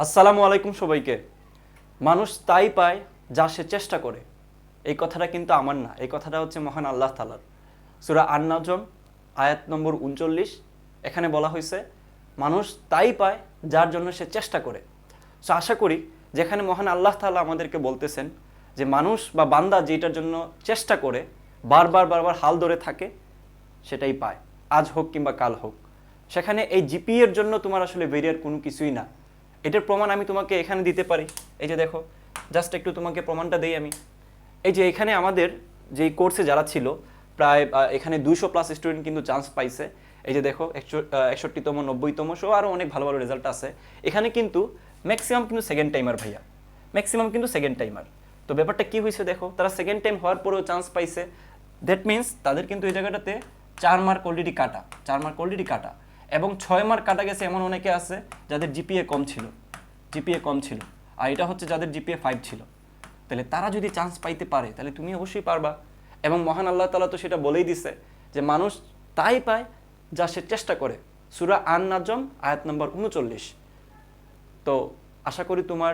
আসসালামু আলাইকুম সবাইকে। মানুষ তাই পায় যা সে চেষ্টা করে। এই কথাটা কিন্তু আমার না, এই কথাটা হচ্ছে মহান আল্লাহ তাআলার। সূরা আন-নাজম আয়াত নম্বর ৩৯, এখানে বলা হয়েছে মানুষ তাই পায় যার জন্য সে চেষ্টা করে। সো আশা করি যেখানে মহান আল্লাহ তাআলা আমাদেরকে বলতেছেন যে মানুষ বা বান্দা যেটার জন্য চেষ্টা করে, বারবার হাল ধরে থাকে, সেটাই পায়, আজ হোক কিংবা কাল হোক। সেখানে এই জিপিএ এর জন্য তোমার আসলে ভেরিয়ার কোনো কিছুই না। এটার প্রমাণ আমি তোমাকে এখানে দিতে পারি। এই যে দেখো, জাস্ট একটু তোমাকে প্রমাণটা দেই আমি। এই যে এখানে আমাদের যেই কোর্সে যারা ছিল প্রায় এখানে 200+ স্টুডেন্ট কিন্তু চান্স পাইছে। এই যে দেখো 61তম 90তম সহ আরও অনেক ভালো ভালো রেজাল্ট আছে এখানে, কিন্তু ম্যাক্সিমাম কিন্তু সেকেন্ড টাইমার ভাইয়া, ম্যাক্সিমাম কিন্তু সেকেন্ড টাইমার। তো ব্যাপারটা কি হয়েছে দেখো, তারা সেকেন্ড টাইম হওয়ার পরেও চান্স পাইছে। দ্যাট মিনস তাদের কিন্তু এই জায়গাটাতে 4 মার্ক অলরেডি কাটা, 4 মার্ক অলরেডি কাটা, এবং 6 মার্ক কাটা গেছে এমন অনেকে আছে যাদের জিপিএ কম ছিল, জিপিএ কম ছিল। আর এটা হচ্ছে যাদের জিপিএ 5 ছিল। তাহলে তারা যদি চান্স পাইতে পারে তাহলে তুমি অবশ্যই পারবা। এবং মহান আল্লাহ তাআলা তো সেটা বলেই দিছে যে মানুষ তাই পায় যা সে চেষ্টা করে। সূরা আন-নাজম আয়াত নম্বর 39। তো আশা করি তোমার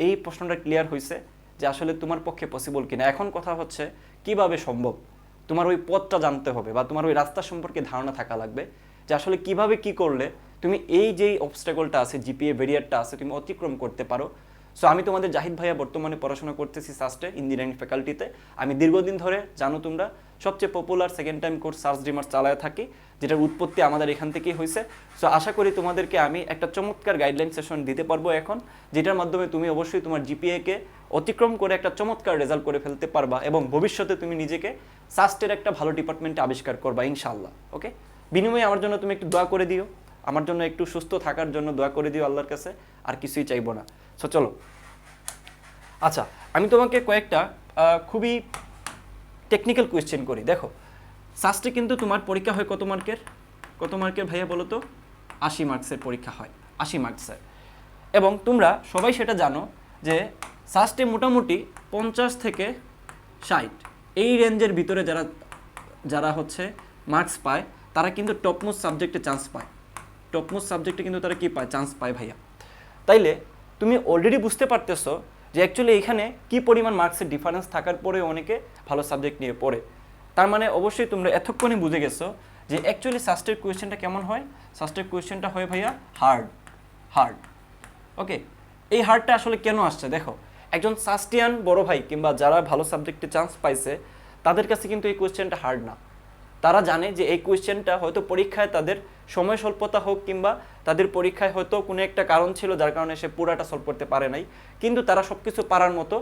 এই প্রশ্নটা ক্লিয়ার হয়েছে যে আসলে তোমার পক্ষে পসিবল কিনা। এখন কথা হচ্ছে কিভাবে সম্ভব, তোমার ওই পথটা জানতে হবে বা তোমার ওই রাস্তা সম্পর্কে ধারণা থাকা লাগবে যে আসলে কিভাবে কি করলে তুমি এই যেই অবস্ট্যাকলটা আছে, জিপিএ ভেরিয়ারটা আছে, তুমি অতিক্রম করতে পারো। সো আমি তোমাদের জাহিদ ভাইয়া বর্তমানে পড়াশোনা করতেছি সাস্টে ইঞ্জিনিয়ারিং ফ্যাকাল্টিতে। আমি দীর্ঘদিন ধরে জানো তোমরা সবচেয়ে popular second time course search dimmer চালায় থাকি, যেটার উৎপত্তি আমাদের এখান থেকেই হয়েছে। সো আশা করি তোমাদেরকে আমি একটা চমৎকার গাইডলাইন সেশন দিতে পারবো এখন, যেটার মাধ্যমে তুমি অবশ্যই তোমার জিপিএকে অতিক্রম করে একটা চমৎকার রেজাল্ট করে ফেলতে পারবা এবং ভবিষ্যতে তুমি নিজেকে সাস্টের একটা ভালো ডিপার্টমেন্টে আবিষ্কার করবা ইনশাআল্লাহ। ওকে, বিনিময়ে আমার জন্য তুমি একটু দোয়া করে দিও, আমার জন্য একটু সুস্থ থাকার জন্য দোয়া করে দিও আল্লাহর কাছে, আর কিছুই চাইবো না। সো চলো, আচ্ছা আমি তোমাকে কয়েকটা খুবই টেকনিক্যাল কোয়েশ্চেন করি। দেখো, সাস্টে কিন্তু তোমার পরীক্ষা হয় কত মার্কের, কত মার্কের ভাইয়া বলো তো? 80 মার্কসের পরীক্ষা হয়, 80 মার্কসের। এবং তোমরা সবাই সেটা জানো যে সাস্টে মোটামুটি 50 থেকে 60 এই রেঞ্জের ভিতরে যারা যারা হচ্ছে মার্কস পায় তারা কিন্তু টপমোস্ট সাবজেক্টে চান্স পায়, টপমোস্ট সাবজেক্টে কিন্তু তারা কি পায়, চান্স পায় ভাইয়া। তাইলে তুমি অলরেডি বুঝতে পারতেছো যে অ্যাকচুয়ালি এখানে কি পরিমাণ মার্কসের ডিফারেন্স থাকার পরে অনেকে ভালো সাবজেক্ট নিয়ে পড়ে। তার মানে অবশ্যই তোমরা এতক্ষণে বুঝে গেছো যে অ্যাকচুয়ালি সাস্টের কোয়েশ্চেনটা কেমন হয়। সাস্টের কোয়েশ্চেনটা হয় ভাইয়া হার্ড, হার্ড। ওকে, এই হার্ডটা আসলে কেন আসছে দেখো, একজন সাস্টিয়ান বড় ভাই কিংবা যারা ভালো সাবজেক্টে চান্স পাইছে তাদের কাছে কিন্তু এই কোয়েশ্চেনটা হার্ড না। তারা জানে যে এই কোয়েশ্চেনটা হয়তো পরীক্ষায় তাদের সময় স্বল্পতা হোক কিংবা তাদের পরীক্ষায় হয়তো কোনো একটা কারণ ছিল যার কারণে সে পুরাটা সলভ করতে পারে নাই, কিন্তু তারা সব কিছু পারার মতো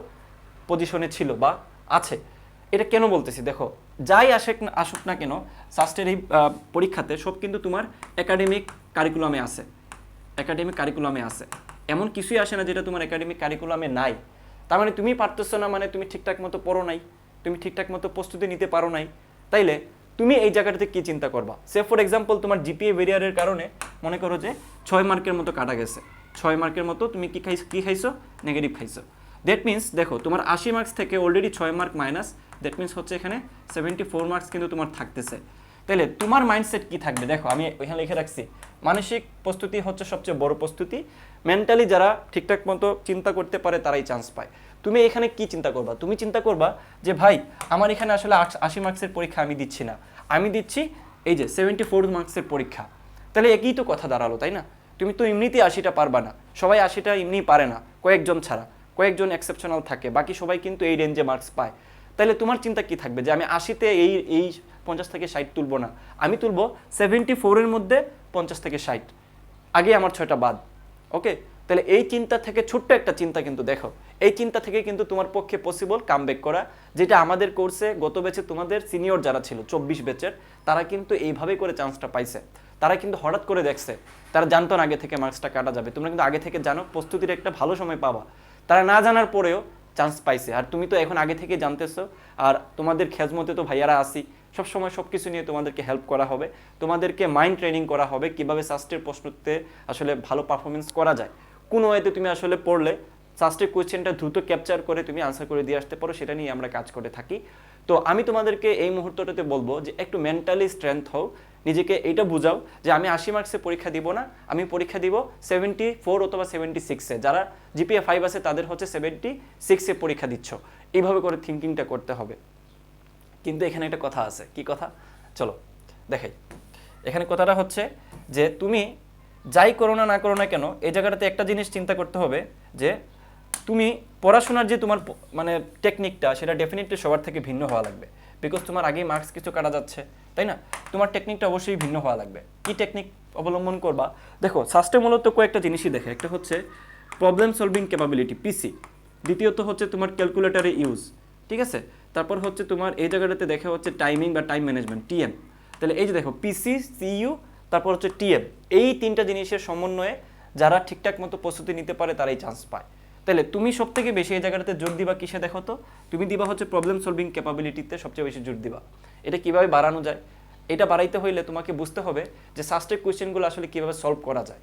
পজিশনে ছিল বা আছে। এটা কেন বলতেছি দেখো, যাই আসুক না কেন সাস্টের এই পরীক্ষাতে সব কিন্তু তোমার একাডেমিক কারিকুলামে আছে, একাডেমিক কারিকুলামে আছে। এমন কিছুই আসে না যেটা তোমার একাডেমিক কারিকুলামে নাই। তার মানে তুমি পারতেছো না, মানে তুমি ঠিকঠাক মতো পড়ো নাই, তুমি ঠিকঠাক মতো প্রস্তুতি নিতে পারো নাই। তাইলে তুমি এই জায়গাটাতে কি চিন্তা করবা? সে ফর এক্সাম্পল তোমার জিপিএ ভেরিয়ারের কারণে মনে করো যে 6 মার্কের মতো কাটা গেছে, 6 মার্কের মতো তুমি কি খাইছো, নেগেটিভ খাইছো। দ্যাট মিনস দেখো তোমার 80 মার্কস থেকে already 6 mark minus, that means হচ্ছে এখানে 74 মার্কস কিন্তু তোমার থাকতেছে। তাহলে তোমার মাইন্ডসেট কি থাকবে দেখো, আমি ওইখানে লিখে রাখছি মানসিক প্রস্তুতি হচ্ছে সবচেয়ে বড় প্রস্তুতি। মেন্টালি যারা ঠিকঠাক মতো চিন্তা করতে পারে তারাই চান্স পায়। তুমি এখানে কি চিন্তা করবা? তুমি চিন্তা করবা যে ভাই আমার এখানে আসলে 80 মার্কসের পরীক্ষা আমি দিচ্ছি না, আমি দিচ্ছি এই যে 74 মার্কসের পরীক্ষা। তাহলে একই তো কথা দাঁড়ালো, তাই না? তুমি তো এমনিতেই 80টা পারবা না, সবাই 80টা এমনি পারে না, কয়েকজন ছাড়া, কয়েকজন এক্সেপশনাল থাকে, বাকি সবাই কিন্তু এই রেঞ্জে মার্কস পায়। তাহলে তোমার চিন্তা কি থাকবে যে আমি 80তে এই 50 থেকে 60 তুলবো না, আমি তুলবো 74-এর মধ্যে 50 থেকে 60, আগে আমার 6টা বাদ। ওকে, তাহলে এই চিন্তা থেকে ছোট্ট একটা চিন্তা কিন্তু দেখো, এই চিন্তা থেকে কিন্তু তোমার পক্ষে পসিবল কামব্যাক করা, যেটা আমাদের কোর্সে গত ব্যাচে তোমাদের সিনিয়র যারা ছিল 24 ব্যাচের তারা কিন্তু এইভাবে করে চান্সটা পাইছে। তারা কিন্তু হঠাৎ করে দেখছে, তারা জানতো না আগে থেকে মার্কসটা কাটা যাবে। তোমরা কিন্তু আগে থেকে জানো, প্রস্তুতির একটা ভালো সময় পাবা। তারা না জানার পরেও চান্স পাইছে, আর তুমি তো এখন আগে থেকে জানতেছো। আর তোমাদের খেজমতে তো ভাইয়ারা আসি, সবসময় সব কিছু নিয়ে তোমাদেরকে হেল্প করা হবে, তোমাদেরকে মাইন্ড ট্রেনিং করা হবে কীভাবে সাস্টের প্রশ্নতে আসলে ভালো পারফরমেন্স করা যায়, কোন ওয়েতে তুমি আসলে পড়লে সাস্টের কোয়েশ্চেনটা দ্রুত ক্যাপচার করে তুমি আনসার করে দিয়ে আসতে পারো, সেটা নিয়ে আমরা কাজ করে থাকি। তো আমি তোমাদেরকে এই মুহূর্তটাতে বলবো যে একটু মেন্টালি স্ট্রেংথ হও, নিজেকে এইটা বুঝাও যে আমি 80 মার্কসে পরীক্ষা দিব না, আমি পরীক্ষা দিব 74 অথবা 76-এ। যারা জিপিএ 5 আছে তাদের হচ্ছে 76-এ পরীক্ষা দিচ্ছ, এইভাবে করে থিঙ্কিংটা করতে হবে। কিন্তু এখানে একটা কথা আছে, কি কথা চলো দেখাই। এখানে কথাটা হচ্ছে যে তুমি যাই করো না না করো না কেন, এই জায়গাটাতে একটা জিনিস চিন্তা করতে হবে যে তুমি পড়াশোনার যে তোমার মানে টেকনিকটা, সেটা ডেফিনেটলি সবার থেকে ভিন্ন হওয়া লাগবে। বিকজ তোমার আগেই মার্কস কিছু কাটা যাচ্ছে, তাই না? তোমার টেকনিকটা অবশ্যই ভিন্ন হওয়া লাগবে। কি টেকনিক অবলম্বন করবা? দেখো সাস্টে মূলত কয়েকটা জিনিসই দেখে। একটা হচ্ছে প্রবলেম সলভিং ক্যাপাবিলিটি, পিসি। দ্বিতীয়ত হচ্ছে তোমার ক্যালকুলেটারে ইউজ, ঠিক আছে? তারপর হচ্ছে তোমার এই জায়গাটাতে দেখা হচ্ছে টাইমিং বা টাইম ম্যানেজমেন্ট, টিএম। তাহলে এই যে দেখো পিসি, সিইউ, তারপর হচ্ছে টিএম, এই তিনটা জিনিসের সমন্বয়ে যারা ঠিকঠাক মতো প্রস্তুতি নিতে পারে তারাই চান্স পায়। তাহলে তুমি সব থেকে বেশি এই জায়গাটাতে জোর দিবা কিসে দেখো তো? তুমি দিবা হচ্ছে প্রবলেম সলভিং ক্যাপাবিলিটিতে সবচেয়ে বেশি জোর দিবা। এটা কিভাবে বাড়ানো যায়? এটা বাড়াইতে হইলে তোমাকে বুঝতে হবে যে সাস্টের কোয়েশ্চেনগুলো আসলে কিভাবে সলভ করা যায়।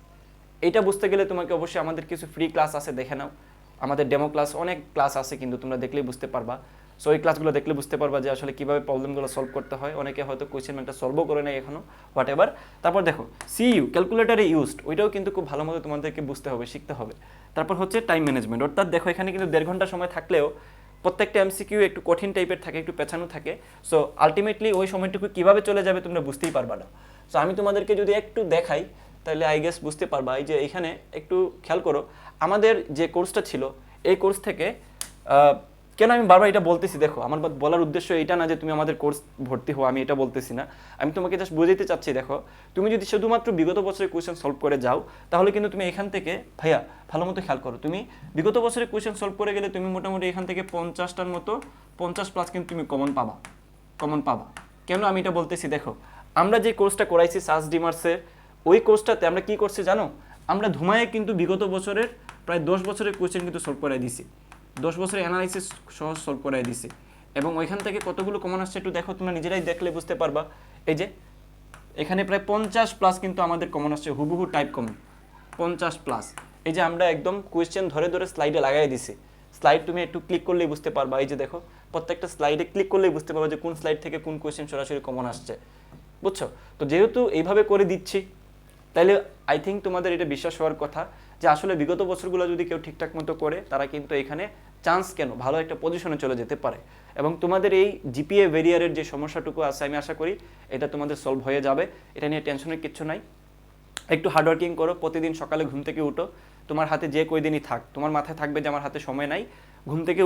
এটা বুঝতে গেলে তোমাকে অবশ্যই আমাদের কিছু ফ্রি ক্লাস আছে, দেখে নাও। আমাদের ডেমো ক্লাস, অনেক ক্লাস আছে, কিন্তু তোমরা দেখলেই বুঝতে পারবা। সো এই ক্লাসগুলো দেখলে বুঝতে পারবা যে আসলে কীভাবে প্রবলেমগুলো সলভ করতে হয়। অনেকে হয়তো কোয়েশ্চেন ব্যাংকটা সলভও করে নেয় এখনও, হোয়াট এভার। তারপর দেখো সিইউ, ক্যালকুলেটারে ইউজড, ওইটাও কিন্তু খুব ভালো মতো তোমাদেরকে বুঝতে হবে, শিখতে হবে। তারপর হচ্ছে টাইম ম্যানেজমেন্ট, অর্থাৎ দেখো এখানে কিন্তু 1.5 ঘন্টা সময় থাকলেও প্রত্যেকটা এমসিকিউ একটু কঠিন টাইপের থাকে, একটু পেছানো থাকে। সো আলটিমেটলি ওই সময়টুকু কীভাবে চলে যাবে তোমরা বুঝতেই পারবা না। সো আমি তোমাদেরকে যদি একটু দেখাই তাহলে আই গেস বুঝতে পারবা। এই যে এখানে একটু খেয়াল করো, আমাদের যে কোর্সটা ছিল এই কোর্স থেকে কেন আমি বারবার এটা বলতেছি, দেখো আমার বলার উদ্দেশ্য এটা না যে তুমি আমাদের কোর্স ভর্তি হও, আমি এটা বলতেছি না। আমি তোমাকে জাস্ট বোঝাতে চাচ্ছি, দেখো তুমি যদি শুধুমাত্র বিগত বছরের কোয়েশ্চেন সলভ করে যাও তাহলে কিন্তু তুমি এখান থেকে, ভাইয়া ভালো মতো খেয়াল করো, তুমি বিগত বছরের কোয়েশ্চেন সলভ করে গেলে তুমি মোটামুটি এখান থেকে 50টার মতো 50+ কিন্তু তুমি কমন পাবা। কেন আমি এটা বলতেছি? দেখো আমরা যে কোর্সটা করাইছি সাস ডিমার্সের, ওই কোর্সটাতে আমরা কি করছি জানো? আমরা ধুমায়ে কিন্তু বিগত বছরের প্রায় 10 বছরের কোয়েশ্চেন কিন্তু সলভ করে দিছি, 10 বছরের অ্যানালাইসিস সহজ সলভ করে দিছি। এবং ওইখান থেকে কতগুলো কমন আসছে একটু দেখো, তোমরা নিজেরাই দেখলে বুঝতে পারবা। এই যে এখানে প্রায় 50+ কিন্তু আমাদের কমন আসছে, হুবহু টাইপ কমন 50+। এই যে আমরা একদম কোয়েশ্চেন ধরে ধরে স্লাইডে লাগাই দিছি। স্লাইড তুমি একটু ক্লিক করলেই বুঝতে পারবা। এই যে দেখো প্রত্যেকটা স্লাইডে ক্লিক করলেই বুঝতে পারবা যে কোন স্লাইড থেকে কোন কোয়েশ্চেন সরাসরি কমন আসছে, বুঝছো? তো যেহেতু এইভাবে করে দিচ্ছি, তাইলে আই থিঙ্ক তোমাদের এটা বিশ্বাস হওয়ার কথা যে আসলে বিগত বছরগুলো যদি কেউ ঠিকঠাক মতো করে তারা কিন্তু এখানে চান্স কেন ভালো একটা পজিশনে চলে যেতে পারে। এবং তোমাদের এই জিপিএ ভেরিয়ারের যে সমস্যাটুকু আছে আমি আশা করি এটা তোমাদের সলভ হয়ে যাবে, এটা নিয়ে টেনশনের কিচ্ছু নাই। একটু হার্ডওয়ার্কিং করো, প্রতিদিন সকালে ঘুম থেকে উঠো, তোমার হাতে যে কই দিনই থাক তোমার মাথায় থাকবে যে আমার হাতে সময় নাই। ঘুম থেকে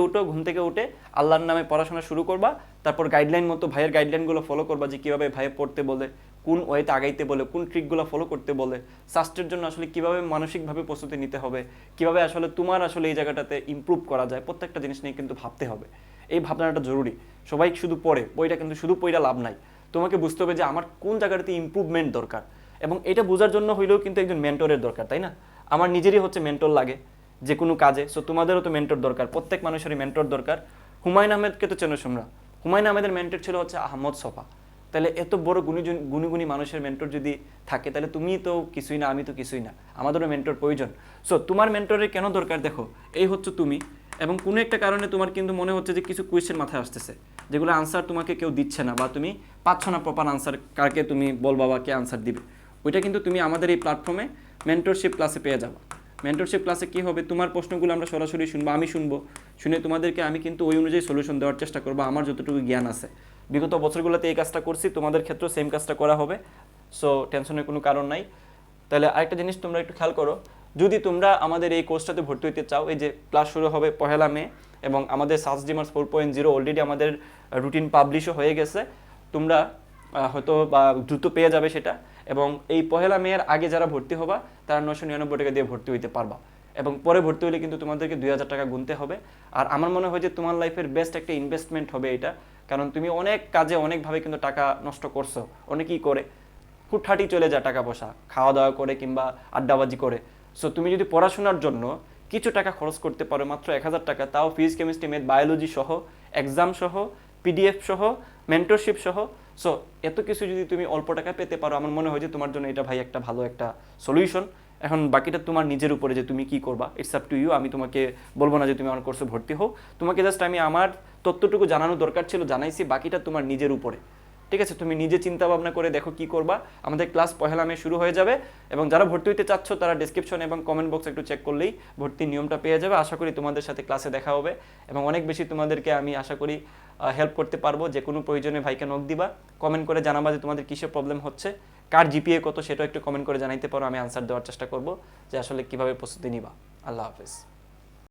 উঠে আল্লাহর নামে পড়াশোনা শুরু করবা। তারপর গাইডলাইন মতো ভাইয়ের গাইডলাইনগুলো ফলো করবা, যে কীভাবে ভাইয়ে পড়তে বলে, কোন ওয়েতে আগাইতে বলে, কোন ট্রিকগুলো ফলো করতে বলে, সাস্টের জন্য আসলে কীভাবে মানসিকভাবে প্রস্তুতি নিতে হবে, কীভাবে আসলে তোমার আসলে এই জায়গাটাতে ইমপ্রুভ করা যায়, প্রত্যেকটা জিনিস নিয়ে কিন্তু ভাবতে হবে। এই ভাবনাটা জরুরি। সবাই শুধু পড়ে বইটা, কিন্তু শুধু পড়া লাভ নাই, তোমাকে বুঝতে হবে যে আমার কোন জায়গাটাতে ইমপ্রুভমেন্ট দরকার। এবং এটা বোঝার জন্য হইলেও কিন্তু একজন মেন্টরের দরকার, তাই না? আমার নিজেরই হচ্ছে মেন্টর লাগে যে কোনো কাজে, সো তোমাদেরও তো মেন্টর দরকার, প্রত্যেক মানুষেরই মেন্টর দরকার। হুমায়ুন আহমেদকে তো চেনো তোমরা, হুমায়ুন আহমেদের মেন্টর ছিল হচ্ছে আহমদ ছফা। তাহলে এত বড় গুণী মানুষের মেন্টর যদি থাকে তাহলে তুমি তো কিছুই না, আমি তো কিছুই না, আমাদেরও মেন্টর প্রয়োজন। সো তোমার মেন্টরের কেন দরকার? দেখো এই হচ্ছে তুমি, এবং কোনো একটা কারণে তোমার কিন্তু মনে হচ্ছে যে কিছু কোয়েশ্চেন মাথায় আসতেছে যেগুলো আনসার তোমাকে কেউ দিচ্ছে না, বা তুমি পাচ্ছ না প্রপার আনসার, কাকে তুমি বলবা বা কে আনসার দিবে, ওইটা কিন্তু তুমি আমাদের এই প্ল্যাটফর্মে মেন্টরশিপ ক্লাসে পেয়ে যাবো। মেন্টরশিপ ক্লাসে কী হবে, তোমার প্রশ্নগুলো আমরা সরাসরি শুনবো, আমি শুনবো, শুনে তোমাদেরকে আমি কিন্তু ওই অনুযায়ী সলিউশন দেওয়ার চেষ্টা করবো আমার যতটুকু জ্ঞান আছে। বিগত বছরগুলোতে এই কাজটা করছি, তোমাদের ক্ষেত্রেও সেম কাজটা করা হবে। সো টেনশনের কোনো কারণ নাই। তাহলে আরেকটা জিনিস তোমরা একটু খেয়াল করো, যদি তোমরা আমাদের এই কোর্সটাতে ভর্তি হতে চাও, এই যে ক্লাস শুরু হবে 1 মে, এবং আমাদের সাস ডিমার্স 4.0 অলরেডি আমাদের রুটিন পাবলিশও হয়ে গেছে, তোমরা হয়তো বা দ্রুত পেয়ে যাবে সেটা। এবং এই 1 মের আগে যারা ভর্তি হবা তারা 999 টাকা দিয়ে ভর্তি হইতে পারবা, এবং পরে ভর্তি হলে কিন্তু তোমাদেরকে 2000 টাকা গুনতে হবে। আর আমার মনে হয় যে তোমার লাইফের বেস্ট একটা ইনভেস্টমেন্ট হবে এটা, কারণ তুমি অনেক কাজে অনেকভাবে কিন্তু টাকা নষ্ট করছো, অনেকেই করে হুটহাটি চলে যায় টাকা পয়সা খাওয়া দাওয়া করে কিংবা আড্ডাবাজি করে। সো তুমি যদি পড়াশোনার জন্য কিছু টাকা খরচ করতে পারো, মাত্র 1000 টাকা, তাও ফিজিক্স কেমিস্ট্রি ম্যাথ বায়োলজি সহ, এক্সাম সহ, পিডিএফ সহ, মেন্টরশিপ সহ, সো এত কিছু যদি তুমি অল্প টাকা পেতে পারো, আমার মনে হয় যে তোমার জন্য এটা ভাই একটা ভালো একটা সলিউশন। এখন বাকিটা তোমার নিজের উপরে যে তুমি কি করবা, ইটস আপ টু ইউ। আমি তোমাকে বলবো না যে তুমি আমার কোর্সে ভর্তি হও, তোমাকে জাস্ট আমি আমার তথ্যটুকু জানানো দরকার ছিল জানাইছি, বাকিটা তোমার নিজের উপরে। ঠিক আছে, তুমি নিজে চিন্তা ভাবনা করে দেখো কি করবা। আমাদের ক্লাস পহেলা মে শুরু হয়ে যাবে, এবং যারা ভর্তি হইতে চাচ্ছ তারা ডিসক্রিপশন এবং কমেন্ট বক্স একটু চেক করলেই ভর্তির নিয়মটা পেয়ে যাবে। আশা করি তোমাদের সাথে ক্লাসে দেখা হবে, এবং অনেক বেশি তোমাদেরকে আমি আশা করি হেল্প করতে পারবো। যে কোনো প্রয়োজনে ভাইকে নক দিবা, কমেন্ট করে জানাবা যে তোমাদের কিসে প্রবলেম হচ্ছে, কার জিপিএ কত সেটাও একটু কমেন্ট করে জানাইতে পারো, আমি আনসার দেওয়ার চেষ্টা করবো যে আসলে কিভাবে প্রস্তুতি নিবা। আল্লাহ হাফেজ।